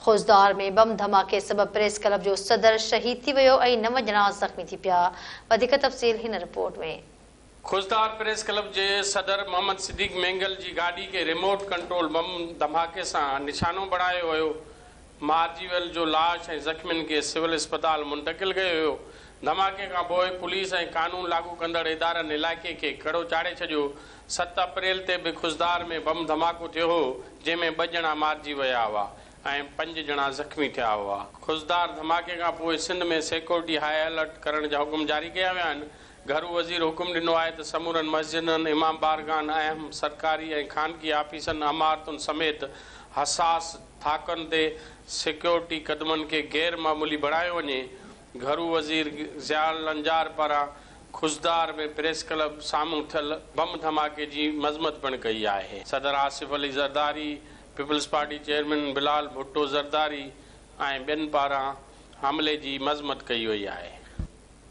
खुजदार में बम धमाके सबब प्रेस क्लब जो सदर शहीद थी वियो ऐं 9 ॼणा ज़ख़्मी थी पिया। वधीक तफ़सील हिन रिपोर्ट में। खुजदार प्रेस क्लब के सदर मोहम्मद सिद्दीक मेंगल की गाड़ी के रिमोट कंट्रोल बम धमाके से निशानो बणायो हुयो। मारजीवेल जो लाश ऐं ज़ख़्मियुनि के सिविल अस्पताल मुंतकिल कयो हो। धमाके का पोइ पुलिस ऐं कानून लागू कंदड़ इदारनि इलाइक़े के कड़ो चाढ़े छॾियो। 7 अप्रैल ते भी खुजदार में बम धमाको थियो हो, जंहिंमें 2 ॼणा मारिजी विया हुआ ऐं 5 ॼणा ज़ख़्मी थिया हुआ। खुजदार धमाके का पोइ सिंध में सिक्योरिटी हाई अलर्ट करण जा हुकुम जारी कया विया आहिनि। घरू वज़ीर हुकुम ॾिनो आहे त समूरनि मस्जिदनि, इमाम बारगाहनि, अहम सरकारी ऐं ख़ानगी आफिसनि, इमारतुनि समेत हसास थाकनि ते सिक्योरिटी कदमनि के गैर मामूली बढ़ायो वञे। घरू वज़ीर ज़ियाउल लंजार पारां खुजदार में प्रेस क्लब साम्हूं थियल बम धमाके की मज़म्मत पिणु कई आहे। सदर Asif Ali Zardari, peoples party chairman Bilal Bhutto Zardari ऐं ॿियनि पारां हमले की मज़म्मत कई वई आहे।